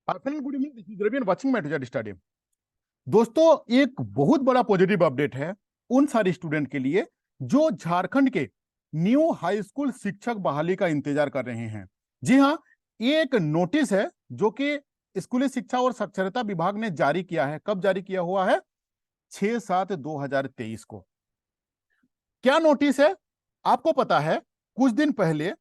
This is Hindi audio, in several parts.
Afternoon, good evening, this is Ravi and watching my today study. दोस्तों, एक बहुत बड़ा पॉजिटिव अपडेट है उन सारे स्टूडेंट के लिए जो झारखंड के न्यू हाई स्कूल शिक्षक बहाली का इंतजार कर रहे हैं। जी हाँ, ये एक नोटिस है जो कि स्कूली शिक्षा और साक्षरता विभाग ने जारी किया है। कब जारी किया हुआ है? 6/7/2023 को। क्या नोटिस है आपको पता है? कुछ दिन पहले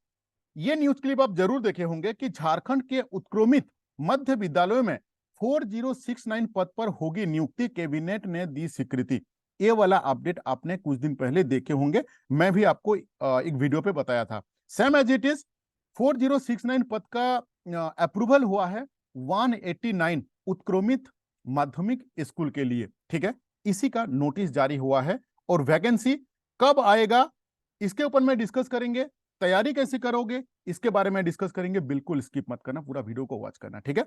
ये न्यूज क्लिप आप जरूर देखे होंगे कि झारखंड के उत्क्रमित मध्य विद्यालयों में 4069 पद पर होगी नियुक्ति, कैबिनेट ने दी स्वीकृति। ये वाला अपडेट आपने कुछ दिन पहले देखे होंगे, मैं भी आपको एक वीडियो पे बताया था। सेम एज इट इज 4069 पद का अप्रूवल हुआ है 189 उत्क्रमित माध्यमिक स्कूल के लिए। ठीक है, इसी का नोटिस जारी हुआ है और वैकेंसी कब आएगा इसके ऊपर में डिस्कस करेंगे। तैयारी कैसे करोगे इसके बारे में डिस्कस करेंगे। बिल्कुल स्किप मत करना, पूरा वीडियो को वॉच करना। ठीक है,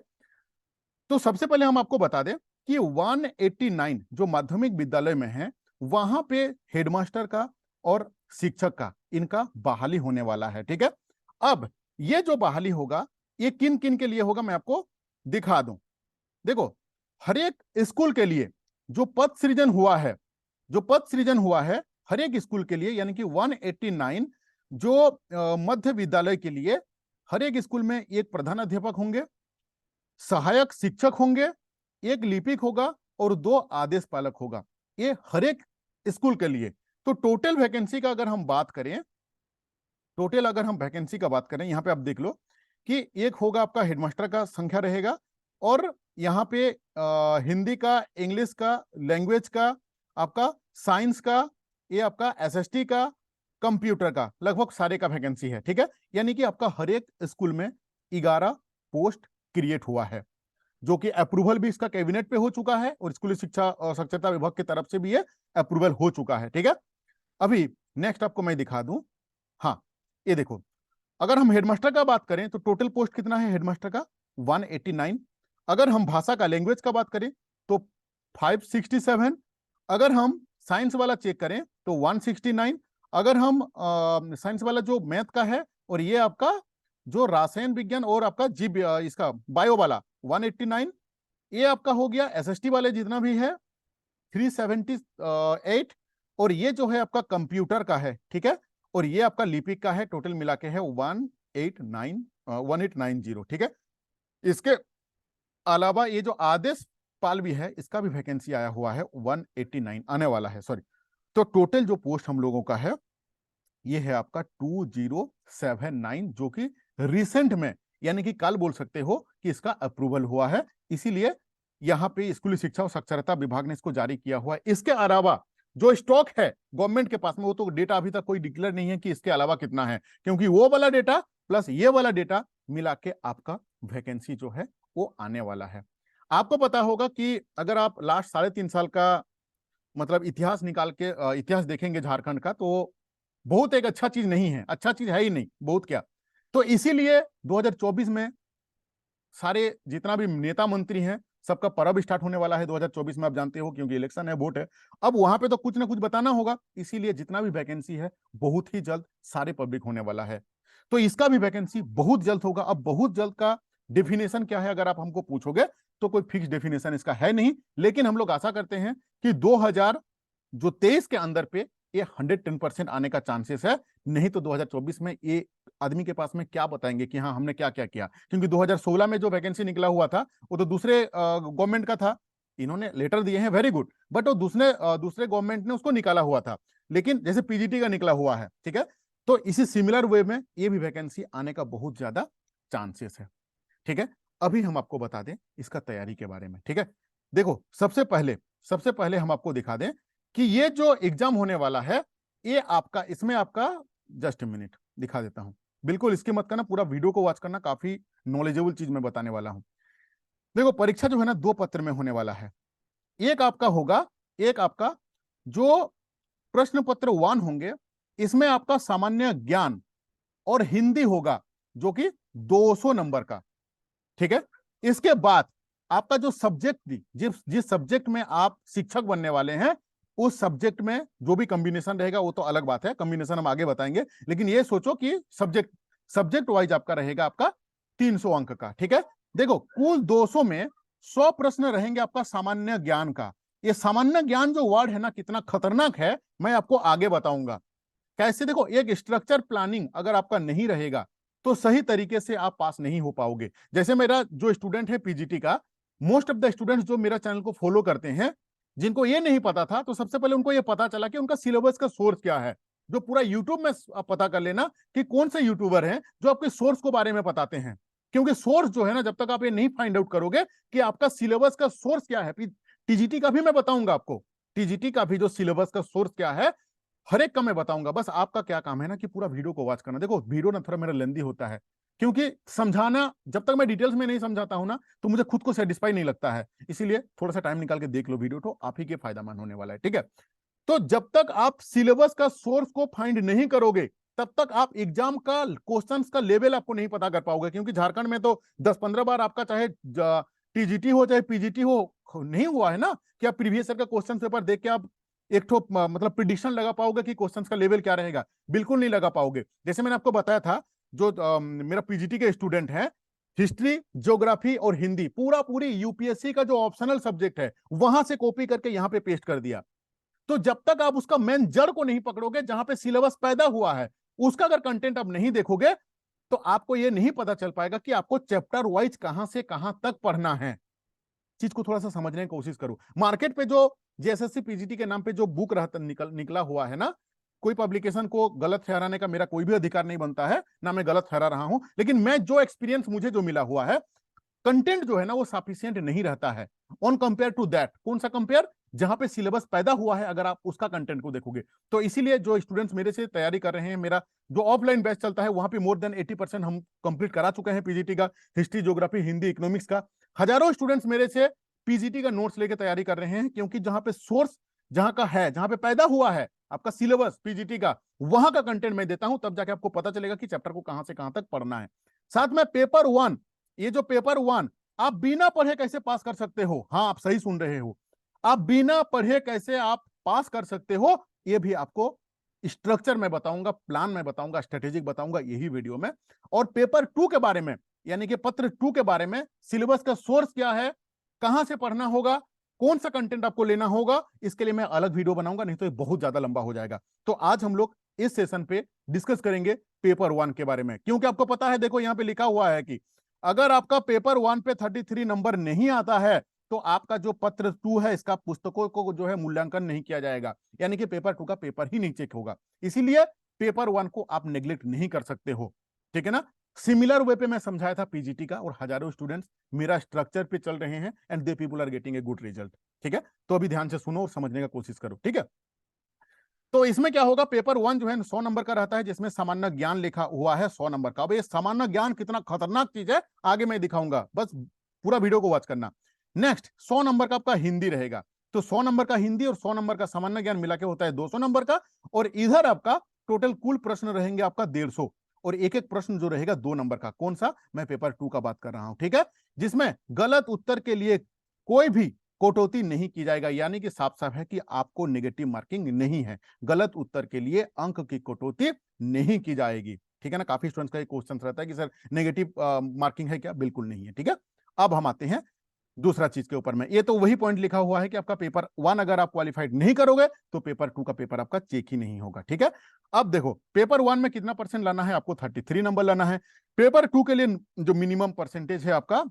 तो सबसे पहले हम आपको बता दें कि 189 जो माध्यमिक विद्यालय में है वहां पे हेडमास्टर का और शिक्षक का इनका बहाली होने वाला है। ठीक है, अब ये जो बहाली होगा ये किन किन के लिए होगा मैं आपको दिखा दूं। देखो, हर एक स्कूल के लिए जो पद सृजन हुआ है, जो पद सृजन हुआ है हर एक स्कूल के लिए, यानी कि 189 जो मध्य विद्यालय के लिए हर एक स्कूल में एक प्रधान अध्यापक होंगे, सहायक शिक्षक होंगे, एक लिपिक होगा और 2 आदेश पालक होगा। ये हर एक स्कूल के लिए। तो टोटल वैकेंसी का अगर हम बात करें, टोटल अगर हम वैकेंसी का बात करें, यहां पे आप देख लो कि एक होगा आपका हेडमास्टर का संख्या रहेगा और यहाँ पे हिंदी का, इंग्लिश का, लैंग्वेज का, आपका साइंस का, ये आपका एसएसटी का, कंप्यूटर का, लगभग सारे का वैकेंसी है। ठीक है, यानी कि आपका हर एक स्कूल में 11 पोस्ट क्रिएट हुआ है, जो कि अप्रूवल भी इसका कैबिनेट पे हो चुका है और स्कूली शिक्षा और साक्षरता विभाग की तरफ से भी ये अप्रूवल हो चुका है। ठीक है, अभी नेक्स्ट आपको मैं दिखा दूं। हाँ, ये देखो, अगर हम हेडमास्टर का बात करें तो टोटल पोस्ट कितना है हेडमास्टर का? 189। अगर हम भाषा का, लैंग्वेज का बात करें तो 567। अगर हम साइंस वाला चेक करें तो 169। अगर हम साइंस वाला जो मैथ का है और ये आपका जो रसायन विज्ञान और आपका जीव इसका बायो वाला 189। ये आपका हो गया एसएसटी वाले जितना भी है 378। और ये जो है आपका कंप्यूटर का है। ठीक है, और ये आपका लिपिक का है, टोटल मिला के है 1890। ठीक है, इसके अलावा ये जो आदेश पाल भी है इसका भी वैकेंसी आया हुआ है 189 आने वाला है, सॉरी। तो टोटल जो पोस्ट हम लोगों का है ये है आपका 2079, जो कि रिसेंट में, यानी कि कल बोल सकते हो कि इसका अप्रूवल हुआ है। इसीलिए यहां पे स्कूली शिक्षा और साक्षरता विभाग ने इसको जारी किया हुआ है। इसके अलावा जो स्टॉक है गवर्नमेंट के पास में, वो तो डेटा अभी तक कोई डिक्लेयर नहीं है कि इसके अलावा कितना है, क्योंकि वो वाला डेटा प्लस ये वाला डेटा मिला के आपका वैकेंसी जो है वो आने वाला है। आपको पता होगा कि अगर आप लास्ट 3.5 साल का मतलब इतिहास निकाल के इतिहास देखेंगे झारखंड का, तो बहुत एक अच्छा चीज नहीं है, अच्छा चीज है ही नहीं, बहुत क्या। तो इसीलिए 2024 में सारे जितना भी नेता मंत्री हैं सबका पर्व स्टार्ट होने वाला है 2024 में, आप जानते हो, क्योंकि इलेक्शन है, वोट है। अब वहां पे तो कुछ ना कुछ बताना होगा, इसीलिए जितना भी वैकेंसी है बहुत ही जल्द सारे पब्लिक होने वाला है। तो इसका भी वैकेंसी बहुत जल्द होगा। अब बहुत जल्द का डेफिनेशन क्या है अगर आप हमको पूछोगे तो कोई फिक्स डेफिनेशन इसका है नहीं, लेकिन हम लोग आशा करते हैं कि 2023 के अंदर पे ये 110% आने का चांसेस है। नहीं तो 2024 में ये आदमी के पास में क्या बताएंगे कि हाँ हमने क्या क्या किया, क्योंकि 2016 में जो वैकेंसी निकला हुआ था वो तो दूसरे गवर्नमेंट का था। इन्होंने लेटर दिए हैं, वेरी गुड, बट वो दूसरे गवर्नमेंट ने उसको निकाला हुआ था, लेकिन जैसे पीजीटी का निकला हुआ है। ठीक है, तो इसी सिमिलर वे में ये भी वैकेंसी आने का बहुत ज्यादा चांसेस है। ठीक है, अभी हम आपको बता दें इसका तैयारी के बारे में। ठीक है, देखो, सबसे पहले हम आपको दिखा दें कि ये जो एग्जाम होने वाला है ये आपका, इसमें आपका, जस्ट मिनट दिखा देता हूं, बिल्कुल इसकी मत करना, पूरा वीडियो को वॉच करना, काफी नॉलेजेबल चीज मैं बताने वाला हूं। देखो, परीक्षा जो है ना 2 पत्र में होने वाला है। एक आपका होगा, एक आपका जो प्रश्न पत्र 1 होंगे, इसमें आपका सामान्य ज्ञान और हिंदी होगा जो कि 200 नंबर का। ठीक है, इसके बाद आपका जो सब्जेक्ट थी, जिस जिस सब्जेक्ट में आप शिक्षक बनने वाले हैं उस सब्जेक्ट में जो भी कॉम्बिनेशन रहेगा वो तो अलग बात है, कॉम्बिनेशन हम आगे बताएंगे, लेकिन ये सोचो कि सब्जेक्ट सब्जेक्ट वाइज आपका रहेगा आपका 300 अंक का। ठीक है, देखो कुल 200 में 100 प्रश्न रहेंगे आपका सामान्य ज्ञान का। ये सामान्य ज्ञान जो वर्ड है ना, कितना खतरनाक है मैं आपको आगे बताऊंगा कैसे। देखो, एक स्ट्रक्चर प्लानिंग अगर आपका नहीं रहेगा तो सही तरीके से आप पास नहीं हो पाओगे। जैसे मेरा जो स्टूडेंट है पीजीटी का, मोस्ट ऑफ द स्टूडेंट्स जो मेरा चैनल को फॉलो करते हैं, जिनको ये नहीं पता था, तो सबसे पहले उनको ये पता चला कि उनका सिलेबस का सोर्स क्या है। जो पूरा यूट्यूब में आप पता कर लेना कि कौन से यूट्यूबर हैं जो आपके सोर्स को बारे में बताते हैं, क्योंकि सोर्स जो है ना, जब तक आप ये नहीं फाइंड आउट करोगे कि आपका सिलेबस का सोर्स क्या है। टीजीटी का भी मैं बताऊंगा आपको, टीजीटी का भी जो सिलेबस का सोर्स क्या है, हर एक का मैं बताऊंगा। बस आपका क्या काम है ना कि पूरा वीडियो को वॉच करना। देखो वीडियो ना थोड़ा मेरा लेंदी होता है, क्योंकि समझाना जब तक मैं डिटेल्स में नहीं समझाता हूं ना, तो मुझे खुद को सेटिस्फाई नहीं लगता है। इसीलिए थोड़ा सा टाइम निकाल के देख लो वीडियो, तो आप ही के फायदामंद होने वाला है। ठीक है, तो जब तक आप सिलेबस का सोर्स को फाइंड नहीं करोगे, तब तक आप एग्जाम का क्वेश्चंस का लेवल आपको नहीं पता कर पाओगे। क्योंकि झारखंड में तो 10-15 बार आपका चाहे टीजीटी हो चाहे पीजीटी हो, नहीं हुआ है ना कि आप प्रीवियस ईयर का क्वेश्चन पेपर देख के आप एक ठो मतलब प्रिडिक्शन लगा पाओगे कि क्वेश्चंस का लेवल क्या रहेगा। बिल्कुल नहीं लगा पाओगे। जैसे मैंने आपको बताया था, जो मेरा पीजीटी के स्टूडेंट है, हिस्ट्री, ज्योग्राफी और हिंदी पूरा पूरी यूपीएससी का जो ऑप्शनल सब्जेक्ट है वहां से कॉपी करके यहां पे पेस्ट कर दिया। तो जब तक आप उसका मेन जड़ को नहीं पकड़ोगे, जहां पे सिलेबस पैदा हुआ है, उसका अगर कंटेंट आप नहीं देखोगे, तो आपको यह नहीं पता चल पाएगा कि आपको चैप्टर वाइज कहां से कहां तक पढ़ना है। चीज को थोड़ा सा समझने की कोशिश करो। मार्केट पे जो जेएसएससी पीजीटी के नाम पे जो बुक रहता निकला हुआ है ना, कोई पब्लिकेशन को गलत ठहराने का मेरा कोई भी अधिकार नहीं बनता है, ना मैं गलत ठहरा रहा हूं, लेकिन मैं जो एक्सपीरियंस मुझे जो मिला हुआ है, कंटेंट जो है ना वो सफिशिएंट नहीं रहता है ऑन कंपेयर टू दैट। कौन सा कंपेयर? जहां पे सिलेबस पैदा हुआ है, अगर आप उसका कंटेंट को देखोगे। तो इसीलिए जो स्टूडेंट्स मेरे से तैयारी कर रहे हैं, मेरा जो ऑफलाइन बैच चलता है, वहां पे मोर देन 80% हम कंप्लीट करा चुके हैं पीजीटी का, हिस्ट्री, ज्योग्राफी, हिंदी, इकोनॉमिक्स का। हजारों स्टूडेंट्स मेरे से पीजीटी का नोट्स लेके तैयारी कर रहे हैं, क्योंकि जहां पे सोर्स जहां का है, जहां पे पैदा हुआ है आपका सिलेबस पीजीटी का, वहां का कंटेंट मैं देता हूं। तब जाके आपको पता चलेगा कि चैप्टर को कहां से कहां तक पढ़ना है। साथ में पेपर 1, ये जो पेपर 1 आप बिना पढ़े कैसे पास कर सकते हो, हाँ आप सही सुन रहे हो, आप बिना पढ़े कैसे आप पास कर सकते हो, ये भी आपको स्ट्रक्चर में बताऊंगा, प्लान में बताऊंगा, स्ट्रेटेजिक बताऊंगा यही वीडियो में। और पेपर 2 के बारे में, यानी कि पत्र 2 के बारे में, सिलेबस का सोर्स क्या है, कहां से पढ़ना होगा, कौन सा कंटेंट आपको लेना होगा, इसके लिए मैं अलग वीडियो बनाऊंगा, नहीं तो ये बहुत ज्यादा लंबा हो जाएगा। तो आज हम लोग इस सेशन पे डिस्कस करेंगे पेपर 1 के बारे में। क्योंकि आपको पता है, देखो यहां पे लिखा हुआ है कि अगर आपका पेपर 1 पे 33 नंबर नहीं आता है, तो आपका जो पत्र 2 है, इसका पुस्तकों को जो है मूल्यांकन नहीं किया जाएगा, यानी कि पेपर 2 का पेपर ही नहीं चेक होगा। इसीलिए पेपर 1 को आप नेग्लेक्ट नहीं कर सकते हो। ठीक है ना? सिमिलर वे पे मैं समझाया था पीजीटी का, और हजारों स्टूडेंट्स मेरा स्ट्रक्चर पे चल रहे हैं, and they people are getting a good result. ठीक है, तो अभी ध्यान से सुनो और समझने का कोशिश करो। ठीक है, तो इसमें क्या होगा, पेपर 1 जो है 100 नंबर का रहता है, जिसमें सामान्य ज्ञान लिखा हुआ है 100 नंबर का। अब ये सामान्य ज्ञान कितना खतरनाक चीज है, आगे मैं दिखाऊंगा, बस पूरा वीडियो को वॉच करना। नेक्स्ट 100 नंबर का आपका हिंदी रहेगा। तो 100 नंबर का हिंदी और 100 नंबर का सामान्य ज्ञान मिला के होता है 200 नंबर का। और इधर आपका टोटल कुल प्रश्न रहेंगे आपका 150, और एक एक प्रश्न जो रहेगा 2 नंबर का। कौन सा? मैं पेपर 2 का बात कर रहा हूं। ठीक है, जिसमें गलत उत्तर के लिए कोई भी कटौती नहीं की जाएगा, यानी कि साफ साफ है कि आपको नेगेटिव मार्किंग नहीं है, गलत उत्तर के लिए अंक की कटौती नहीं की जाएगी। ठीक है ना? काफी स्टूडेंट्स का एक क्वेश्चन रहता है कि सर नेगेटिव मार्किंग है क्या? बिल्कुल नहीं है। ठीक है, अब हम आते हैं दूसरा चीज के ऊपर में। ये तो वही पॉइंट लिखा हुआ है कि आपका पेपर 1 अगर आप क्वालिफाइड नहीं करोगे, तो पेपर 2 का पेपर आपका चेक ही नहीं होगा। ठीक है, अब देखो पेपर 1 में कितना परसेंट लाना है आपको, 33 नंबर लाना है। पेपर 2 के लिए जो मिनिमम परसेंटेज है आपका,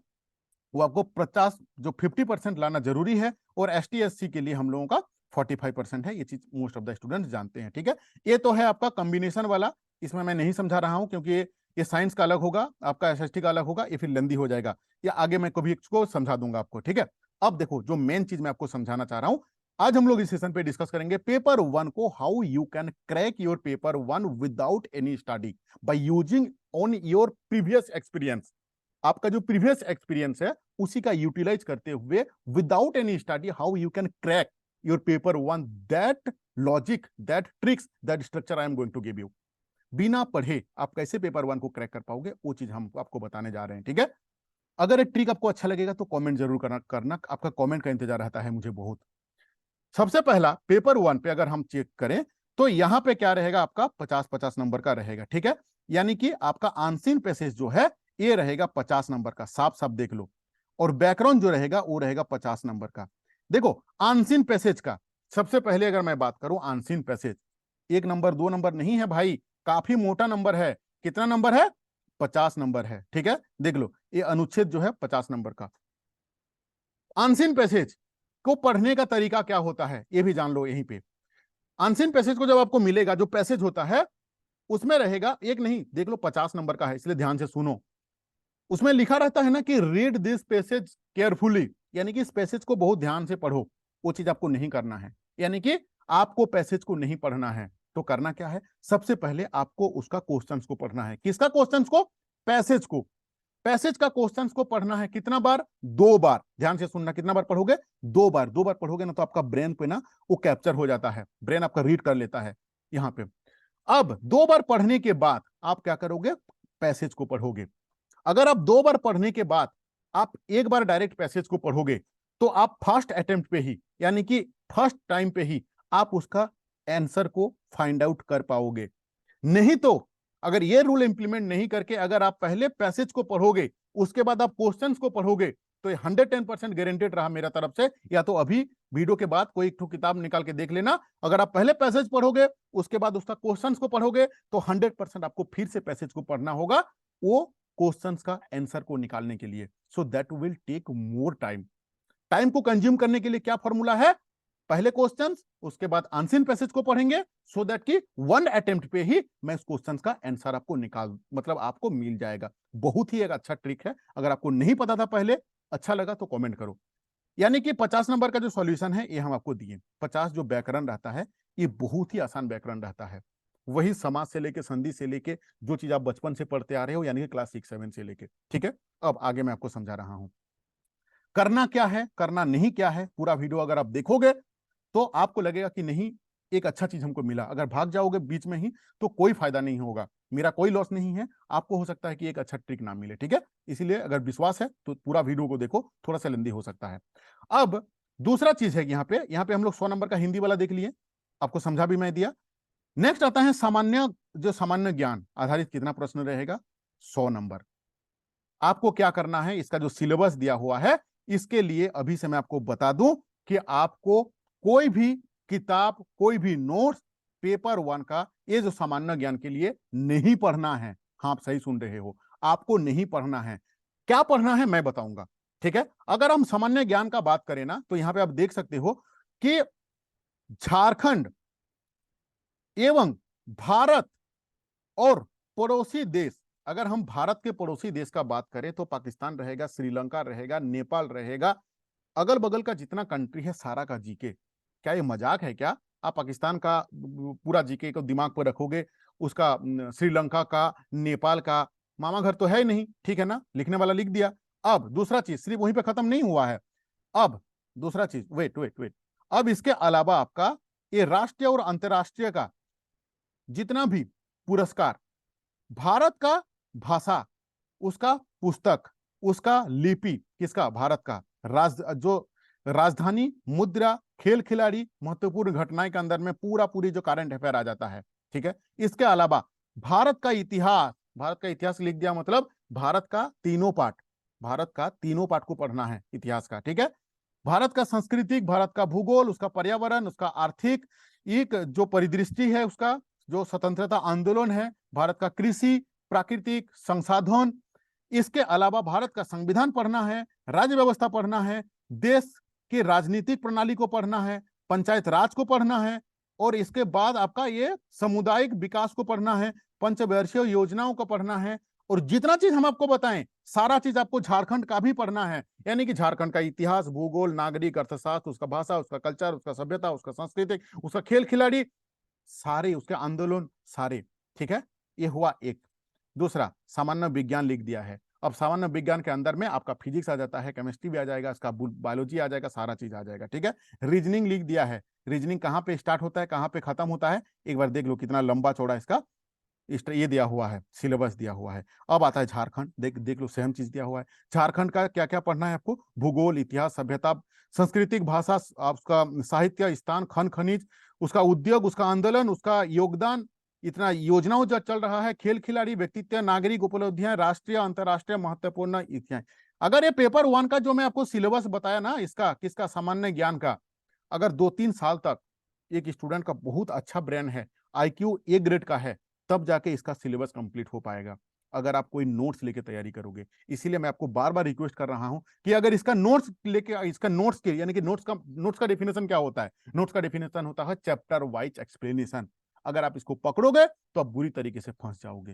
वो आपको 50% लाना जरूरी है। और एसटी एससी के लिए हम लोगों का 45% है। ये चीज मोस्ट ऑफ द स्टूडेंट्स जानते हैं। ठीक है, ये तो है आपका कॉम्बिनेशन वाला, इसमें मैं नहीं समझा रहा हूं, क्योंकि ये साइंस का अलग होगा, आपका एसएसटी का अलग होगा, ये फिर लेंदी हो जाएगा, या आगे मैं कभी इसको समझा दूंगा आपको। ठीक है, अब देखो जो मेन चीज मैं आपको समझाना चाह रहा हूं, आज हम लोग इस सेशन पे डिस्कस करेंगे पेपर 1 को, how you can crack your paper 1 without any study, by using on your previous experience. आपका जो प्रीवियस एक्सपीरियंस है उसी का यूटिलाइज करते हुए, without any study, how you can crack your paper 1, that logic, that tricks, that structure I am going to give you. बिना पढ़े आप कैसे पेपर 1 को क्रैक कर पाओगे, वो चीज हम आपको बताने जा रहे हैं। ठीक है, अगर एक ट्रिक आपको अच्छा लगेगा तो कमेंट जरूर करना, आपका कमेंट का इंतजार रहता है मुझे बहुत। सबसे पहला पेपर 1 पे अगर हम चेक करें, तो यहां पे क्या रहेगा आपका 50-50 नंबर का रहेगा। ठीक है, यानी कि आपका आंसर पैसेज जो है ये रहेगा 50 नंबर का, साफ साफ देख लो। और बैकग्राउंड जो रहेगा वो रहेगा 50 नंबर का। देखो अनसीन पैसेज का सबसे पहले अगर मैं बात करूं, अनसीन पैसेज 1 नंबर 2 नंबर नहीं है भाई, काफी मोटा नंबर है। कितना नंबर है? 50 नंबर है। ठीक है, देख लो ये अनुच्छेद जो है 50 नंबर का। अनसीन पैसेज को पढ़ने का तरीका क्या होता है ये भी जान लो यहीं पे। अनसीन पैसेज को जब आपको मिलेगा, जो पैसेज होता है उसमें रहेगा, एक नहीं देख लो 50 नंबर का है इसलिए ध्यान से सुनो। उसमें लिखा रहता है ना कि रीड दिस पैसेज केयरफुली, यानी कि इस पैसेज को बहुत ध्यान से पढ़ो। वो चीज आपको नहीं करना है, यानी कि आपको पैसेज को नहीं पढ़ना है। तो करना क्या है, सबसे पहले आपको उसका क्वेश्चंस को पढ़ना है। किसका क्वेश्चंस को? पैसेज को। पैसेज का क्वेश्चंस को पढ़ना है कितना बार? 2 बार। ध्यान से सुनना, कितना बार पढ़ोगे? 2 बार। 2 बार पढ़ोगे ना तो आपका ब्रेन पे ना वो कैप्चर हो जाता है, ब्रेन आपका रीड कर लेता है यहां पे। अब 2 बार पढ़ने के बाद आप क्या करोगे? पैसेज को पढ़ोगे। अगर आप 2 बार पढ़ने के बाद आप 1 बार डायरेक्ट पैसेज को पढ़ोगे तो आप फर्स्ट अटेम्प्ट पे ही, यानी कि फर्स्ट टाइम पे ही आप उसका आंसर को फाइंड आउट कर पाओगे। नहीं तो अगर ये रूल इंप्लीमेंट नहीं करके अगर आप पहले पैसेज को पढ़ोगे उसके बाद आप क्वेश्चंस को पढ़ोगे तो 110% गारंटेड रहा मेरा तरफ से, या तो अभी वीडियो के बाद कोई एक किताब निकाल के देख लेना। अगर आप पहले पैसेज पढ़ोगे उसके बाद उसका क्वेश्चंस को पढ़ोगे तो 100% आपको फिर से पैसेज को पढ़ना होगा वो क्वेश्चंस का आंसर को निकालने के लिए। So that will take more time. Time को कंज्यूम करने के लिए क्या फॉर्मूला है? पहले क्वेश्चंस, उसके बाद अनसीन पैसेज को पढ़ेंगे सो दैट कि 1 अटेम्प्ट पे ही मैं उस क्वेश्चंस का आंसर आपको निकाल, मतलब आपको मिल जाएगा। बहुत ही एक अच्छा ट्रिक है। अगर आपको नहीं पता था पहले, अच्छा लगा तो कमेंट करो। यानी कि 50 नंबर का जो सॉल्यूशन है ये हम आपको दिए। 50 जो व्याकरण रहता है ये बहुत ही आसान व्याकरण रहता है। वही समास से लेके, संधि से लेके, जो चीज आप बचपन से पढ़ते आ रहे हो, यानी कि क्लास 6-7 से लेके। ठीक है, अब आगे मैं आपको समझा रहा हूं करना क्या है, करना नहीं क्या है। पूरा वीडियो अगर आप देखोगे तो आपको लगेगा कि नहीं एक अच्छा चीज हमको मिला। अगर भाग जाओगे बीच में ही तो कोई फायदा नहीं होगा, मेरा कोई लॉस नहीं है, आपको हो सकता है कि एक अच्छा ट्रिक ना मिले। ठीक है, इसीलिए अगर विश्वास है तो पूरा वीडियो को देखो, थोड़ा सा लेंदी हो सकता है। अब दूसरा चीज है यहाँ पे हम लोग 100 नंबर का हिंदी वाला देख लिए, आपको समझा भी मैं दिया। नेक्स्ट आता है सामान्य, जो सामान्य ज्ञान आधारित कितना प्रश्न रहेगा? 100 नंबर। आपको क्या करना है, इसका जो सिलेबस दिया हुआ है इसके लिए अभी से मैं आपको बता दूं कि आपको कोई भी किताब, कोई भी नोट्स पेपर 1 का ये जो सामान्य ज्ञान के लिए नहीं पढ़ना है। हाँ आप सही सुन रहे हो, आपको नहीं पढ़ना है। क्या पढ़ना है मैं बताऊंगा। ठीक है, अगर हम सामान्य ज्ञान का बात करें ना तो यहां पे आप देख सकते हो कि झारखंड एवं भारत और पड़ोसी देश, अगर हम भारत के पड़ोसी देश का बात करें तो पाकिस्तान रहेगा, श्रीलंका रहेगा, नेपाल रहेगा, अगल बगल का जितना कंट्री है सारा का जीके। क्या ये मजाक है क्या? आप पाकिस्तान का पूरा जीके को दिमाग पर रखोगे, उसका श्रीलंका का, नेपाल का, मामा घर तो है ही नहीं। ठीक है ना, लिखने वाला लिख दिया। अब दूसरा चीज सिर्फ वहीं पे खत्म नहीं हुआ है। अब दूसरा चीज, वेट वेट वेट, अब इसके अलावा आपका ये राष्ट्रीय और अंतरराष्ट्रीय का जितना भी पुरस्कार, भारत का भाषा, उसका पुस्तक, उसका लिपि, किसका? भारत का। जो राजधानी, मुद्रा, खेल खिलाड़ी, महत्वपूर्ण घटनाएं के अंदर में पूरा पूरी जो करंट अफेयर आ जाता है। ठीक है, इसके अलावा भारत का इतिहास, भारत का इतिहास लिख दिया, मतलब भारत का तीनों पार्ट, भारत का तीनों पार्ट को पढ़ना है इतिहास का। ठीक है, भारत का सांस्कृतिक, भारत का भूगोल, उसका पर्यावरण, उसका आर्थिक एक जो परिदृष्टि है, उसका जो स्वतंत्रता आंदोलन है, भारत का कृषि, प्राकृतिक संसाधन, इसके अलावा भारत का संविधान पढ़ना है, राज्य व्यवस्था पढ़ना है, देश की राजनीतिक प्रणाली को पढ़ना है, पंचायत राज को पढ़ना है, और इसके बाद आपका ये सामुदायिक विकास को पढ़ना है, पंचवर्षीय योजनाओं को पढ़ना है। और जितना चीज हम आपको बताएं सारा चीज आपको झारखंड का भी पढ़ना है, यानी कि झारखंड का इतिहास, भूगोल, नागरिक, अर्थशास्त्र, उसका भाषा, उसका कल्चर, उसका सभ्यता, उसका संस्कृति, उसका खेल खिलाड़ी, सारे उसके आंदोलन सारे। ठीक है, ये हुआ एक। दूसरा सामान्य विज्ञान लिख दिया है। अब सामान्य विज्ञान के अंदर में आपका फिजिक्स आ जाता है, केमिस्ट्री भी आ जाएगा, इसका बायोलॉजी आ जाएगा, सारा चीज आ जाएगा। ठीक है, रीजनिंग लिख दिया है। रीजनिंग कहाँ पे स्टार्ट होता है, कहाँ पे खत्म होता है, एक बार देख लो कितना लंबा चौड़ा इसका ये दिया हुआ है, सिलेबस दिया हुआ है। अब आता है झारखंड, देख लो सेम चीज दिया हुआ है। झारखंड का क्या क्या पढ़ना है आपको? भूगोल, इतिहास, सभ्यता, सांस्कृतिक, भाषा, उसका साहित्य, स्थान, खन खनिज, उसका उद्योग, उसका आंदोलन, उसका योगदान, इतना योजनाओं जो चल रहा है, खेल खिलाड़ी, व्यक्तित्व, नागरिक उपलब्धियां, राष्ट्रीय अंतर्राष्ट्रीय महत्वपूर्ण इतिहास। अगर ये पेपर 1 का जो मैं आपको सिलेबस बताया ना, इसका किसका, सामान्य ज्ञान का, अगर 2-3 साल तक एक स्टूडेंट का बहुत अच्छा ब्रेन है, आईक्यू ए ग्रेड का है, तब जाके इसका सिलेबस कंप्लीट हो पाएगा, अगर आप कोई नोट्स लेके तैयारी करोगे। इसीलिए मैं आपको बार बार रिक्वेस्ट कर रहा हूं कि अगर इसका नोट्स लेके, इसका नोट्स के यानी कि नोट्स का डेफिनेशन क्या होता है, नोट्स का डेफिनेशन होता है चैप्टर वाइज एक्सप्लेनेशन। अगर आप इसको पकड़ोगे तो आप बुरी तरीके से फंस जाओगे।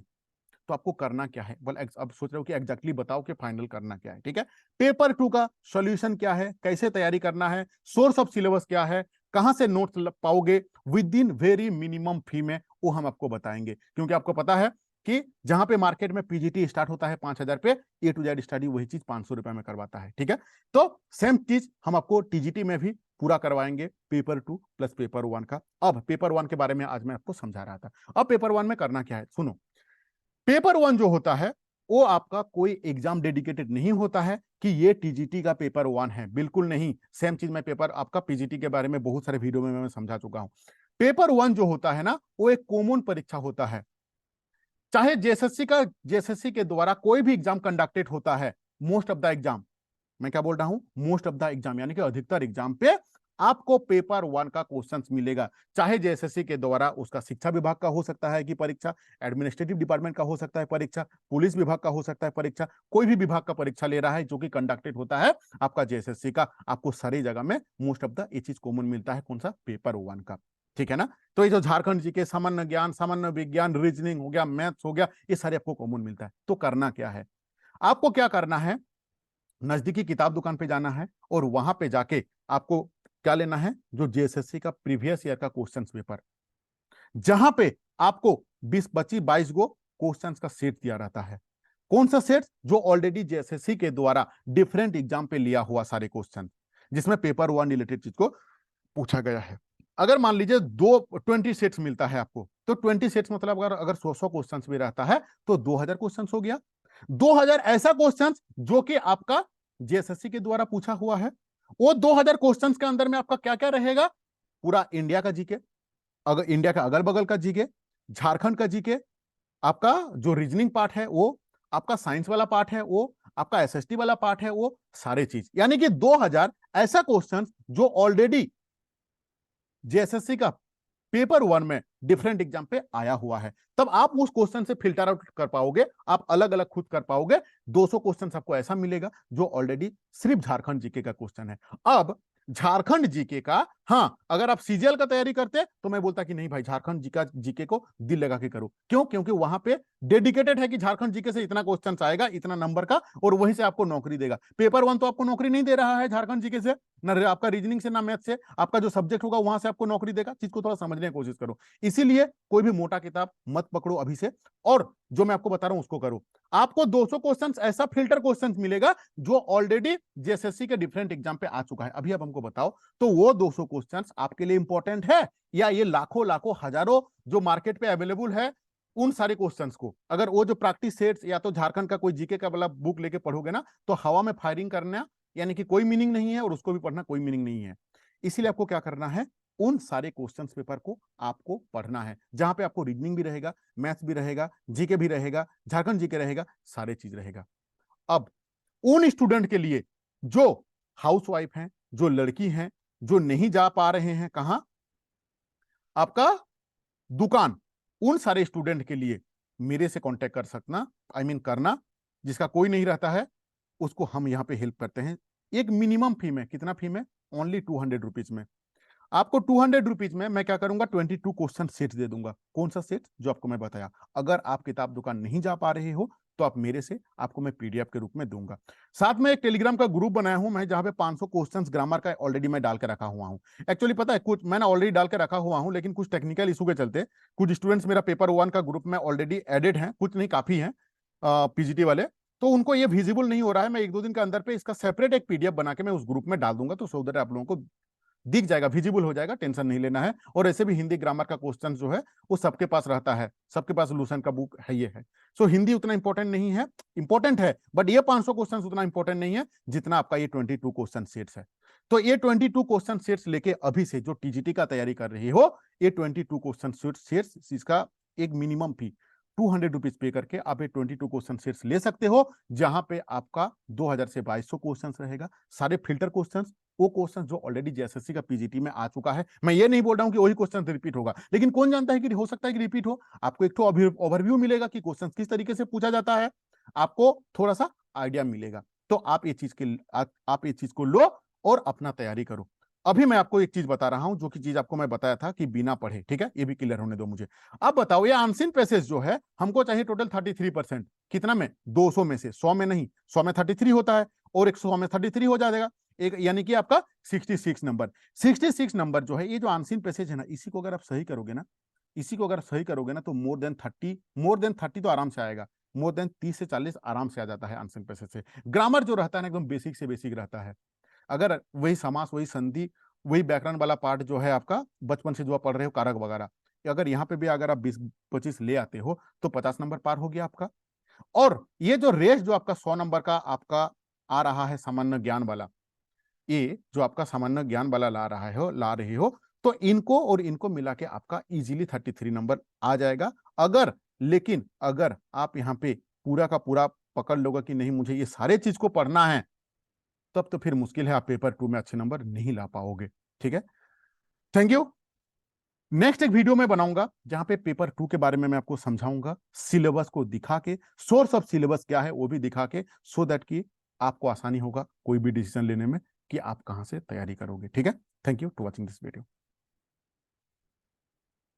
तो आपको करना क्या है, बोल अब सोच रहे हो कि एग्जैक्टली बताओ कि फाइनल करना क्या है, ठीक है। पेपर 2 का सॉल्यूशन क्या है, कैसे तैयारी करना है, सोर्स ऑफ सिलेबस क्या है, कहां से नोट्स पाओगे विद इन वेरी मिनिमम फी में, वो हम आपको बताएंगे। क्योंकि आपको पता है कि जहां पे मार्केट में पीजीटी स्टार्ट होता है 5,000 पे, ए टू जेड स्टडी वही चीज 500 रुपए में करवाता है, ठीक है। तो सेम चीज हम आपको टीजीटी में भी पूरा करवाएंगे, पेपर 2 प्लस पेपर 1 का। अब पेपर 1 के बारे में आज मैं आपको समझा रहा था। अब पेपर 1 में करना क्या है, सुनो। पेपर 1 जो होता है वो आपका कोई एग्जाम डेडिकेटेड नहीं होता है कि ये टीजीटी का पेपर 1 है, बिल्कुल नहीं। सेम चीज मैं पेपर आपका पीजीटी के बारे में बहुत सारे वीडियो में मैं समझा चुका हूं। पेपर 1 जो होता है ना, वो एक कॉमन परीक्षा होता है। चाहे जेएसएससी के द्वारा कोई भी एग्जाम कंडक्टेड होता है, मोस्ट ऑफ द एग्जाम, मैं क्या बोल रहा हूं, मोस्ट ऑफ द एग्जाम यानी कि अधिकतर एग्जाम पे आपको पेपर 1 का क्वेश्चंस मिलेगा। चाहे जेएसएससी के द्वारा उसका शिक्षा विभाग का हो सकता है कि परीक्षा, एडमिनिस्ट्रेटिव डिपार्टमेंट का हो सकता है परीक्षा, पुलिस विभाग का हो सकता है परीक्षा, कोई भी विभाग का परीक्षा ले रहा है जो कि कंडक्टेड होता है आपका जेएसएससी का, आपको सारी जगह में मोस्ट ऑफ द ये चीज कॉमन मिलता है, कौन सा, पेपर 1 का, ठीक है ना। तो ये जो झारखंड जी के सामान्य ज्ञान, सामान्य विज्ञान, रीजनिंग हो गया, मैथ्स हो गया, ये सारे आपको कॉमन मिलता है। तो करना क्या है, आपको क्या करना है, नजदीकी किताब दुकान पे जाना है और वहां पे जाके आपको क्या लेना है, जो जेएसएससी का प्रीवियस ईयर का क्वेश्चंस पेपर, जहां पे आपको 20-22 गो क्वेश्चंस का सेट दिया रहता है। कौन सा सेट, जो ऑलरेडी जेएसएससी के द्वारा डिफरेंट एग्जाम पे लिया हुआ सारे क्वेश्चन, जिसमें पेपर 1 रिलेटेड चीज को पूछा गया है। अगर मान लीजिए 20 सेट्स मिलता है आपको, तो 20 सेट्स मतलब अगर 100 क्वेश्चन भी रहता है तो 2000 क्वेश्चन हो गया। 2000 ऐसा क्वेश्चन जो कि आपका जेएसएससी के द्वारा पूछा हुआ है। वो 2000 क्वेश्चन के अंदर में आपका क्या क्या रहेगा, पूरा इंडिया का जीके, अगर इंडिया का अगल बगल का जीके, झारखंड का जीके, आपका जो रीजनिंग पार्ट है वो, आपका साइंस वाला पार्ट है वो, आपका एसएसटी वाला पार्ट है वो, सारे चीज, यानी कि 2000 ऐसा क्वेश्चन जो ऑलरेडी जेएसएससी का पेपर 1 में डिफरेंट एग्जाम पे आया हुआ है। तब आप उस क्वेश्चन से फिल्टर आउट कर पाओगे, आप अलग अलग खुद कर पाओगे। 200 क्वेश्चन आपको ऐसा मिलेगा जो ऑलरेडी सिर्फ झारखंड जीके का क्वेश्चन है। अब झारखंड जीके का, हाँ, अगर आप सीजीएल का तैयारी करते तो मैं बोलता कि नहीं भाई, झारखंड जीके को दिल लगा के करो। क्यों, क्योंकि वहां पे डेडिकेटेड है कि झारखंड जीके से इतना क्वेश्चन आएगा, इतना नंबर का, और वहीं से आपको नौकरी देगा। पेपर 1 तो आपको नौकरी नहीं दे रहा है झारखंड जीके से, ना आपका रीजनिंग से, ना मैथ से, आपका जो सब्जेक्ट होगा वहां से आपको नौकरी देगा। चीज को थोड़ा समझने की कोशिश करो। इसीलिए कोई भी मोटा किताब मत पकड़ो अभी से, और जो मैं आपको बता रहा हूं उसको करो। आपको 200 क्वेश्चंस ऐसा फिल्टर क्वेश्चंस मिलेगा जो ऑलरेडी जेएसएससी के डिफरेंट एग्जाम पे आ चुका है। अभी आप हमको बताओ, तो वो 200 क्वेश्चंस आपके लिए इंपॉर्टेंट है, या ये लाखों लाखों हजारों जो मार्केट पे अवेलेबल है उन सारे क्वेश्चंस को, अगर वो जो प्रैक्टिस सेट्स या तो झारखंड का कोई जीके का वाला बुक लेके पढ़ोगे ना, तो हवा में फायरिंग करना यानी कि कोई मीनिंग नहीं है, और उसको भी पढ़ना कोई मीनिंग नहीं है। इसीलिए आपको क्या करना है, उन सारे क्वेश्चन पेपर को आपको पढ़ना है, जहां पे आपको रीजनिंग भी रहेगा, मैथ्स भी रहेगा, जीके भी रहेगा, झारखंड जीके रहेगा, सारे चीज रहेगा। अब उन स्टूडेंट के लिए जो हाउसवाइफ हैं, जो लड़की हैं, जो नहीं जा पा रहे हैं, कहां, आपका दुकान, उन सारे स्टूडेंट के लिए मेरे से कांटेक्ट कर सकना, करना, जिसका कोई नहीं रहता है उसको हम यहां पे हेल्प करते हैं। एक मिनिमम फी में, कितना फी में, ओनली 200 रुपीज में। आपको 200 रुपीज में मैं क्या करूंगा, 22 क्वेश्चन सेट दे दूंगा। कौन सा सेट, जो आपको मैं बताया। अगर आप किताब दुकान नहीं जा पा रहे हो तो आप मेरे से, आपको मैं पीडीएफ के रूप में दूंगा। साथ में एक टेलीग्राम का ग्रुप बनाया हूं मैं, जहां पे 500 क्वेश्चंस ग्रामर का ऑलरेडी मैं डाल के रखा हुआ हूं। एक्चुअली पता है, कुछ मैंने ऑलरेडी डाल के रखा हुआ हूं, लेकिन कुछ टेक्निकल इशू के चलते कुछ स्टूडेंट्स मेरा पेपर 1 का ग्रुप में ऑलरेडी एडेड हैं, कुछ नहीं, काफी हैं पीजीटी वाले, तो उनको ये विजिबल नहीं हो रहा है। मैं 1-2 दिन के अंदर पे इसका सेपरेट एक पीडीएफ बना के मैं उस ग्रुप में डाल दूंगा, तो सो दैट आप लोगों को दिख जाएगा, विजिबल हो जाएगा, टेंशन नहीं लेना है। और ऐसे भी हिंदी ग्रामर का क्वेश्चन जो है वो सबके पास रहता है, सबके पास लूसेंट का बुक है, ये है। सो हिंदी उतना इंपॉर्टेंट नहीं है, इंपॉर्टेंट है, बट ये 500 क्वेश्चन उतना इंपॉर्टेंट नहीं है जितना आपका ये 22 क्वेश्चन सेट्स है। तो ये 22 क्वेश्चन सेट्स लेके अभी से जो टीजीटी का तैयारी कर रही हो, ये 22 क्वेश्चन सेट्स इसका एक मिनिमम फी 200 रुपीज पे करके आप ये 22 क्वेश्चन सेट्स ले सकते हो, जहां पे आपका 2000 से 2200 क्वेश्चन रहेगा। सारे फिल्टर क्वेश्चन, वो क्वेश्चन जो ऑलरेडी जेएसएससी का पीजीटी में आ चुका है। मैं ये नहीं बोल रहा हूं कि वही क्वेश्चन रिपीट होगा, लेकिन कौन जानता है कि हो सकता है कि रिपीट हो। आपको एक तो ओवरव्यू मिलेगा कि क्वेश्चन किस तरीके से पूछा जाता है, आपको थोड़ा सा आइडिया मिलेगा। तो आप ये चीज को लो और अपना तैयारी करो। अभी मैं आपको एक चीज बता रहा हूं, जो कि चीज आपको मैं बताया था कि बिना पढ़े, ठीक है, ये भी क्लियर होने दो मुझे। अब बताओ, ये अनसीन पैसेज जो है हमको चाहिए टोटल 33%। कितना में? 200 में से, 100 में नहीं। 100 में 33 होता है और 100 में 33 हो जाएगा, एक यानी कि आपका 66 नंबर। 66 नंबर जो है, ये जो अनसीन पैसेज है ना, इसी को अगर आप सही करोगे ना, इसी को अगर सही करोगे ना, तो मोर देन 30 तो आराम से आएगा। मोर देन 30 से 40 आराम से आ जाता है अनसीन पैसेज से। ग्रामर जो रहता है ना, एकदम बेसिक से बेसिक रहता है। अगर वही समास, वही संधि, वही व्याकरण वाला पार्ट जो है आपका बचपन से जो आप पढ़ रहे हो, कारक वगैरह, अगर यहाँ पे भी अगर आप 20-25 ले आते हो तो 50 नंबर पार हो गया आपका। और ये जो रेस जो आपका 100 नंबर का आपका आ रहा है सामान्य ज्ञान वाला, ये जो आपका सामान्य ज्ञान वाला ला रही हो, तो इनको और इनको मिला के आपका इजीली 33 नंबर आ जाएगा। लेकिन अगर आप यहाँ पे पूरा का पूरा पकड़ लोगे कि नहीं मुझे ये सारे चीज को पढ़ना है, तब तो फिर मुश्किल है, आप पेपर 2 में अच्छे नंबर नहीं ला पाओगे। ठीक है, थैंक यू। नेक्स्ट एक वीडियो में बनाऊंगा जहां पे पेपर 2 के बारे में मैं आपको समझाऊंगा, सिलेबस को दिखा के, सोर्स ऑफ सिलेबस क्या है वो भी दिखा के, सो दैट कि आपको आसानी होगा कोई भी डिसीजन लेने में कि आप कहां से तैयारी करोगे। ठीक है, thank you to watching this video.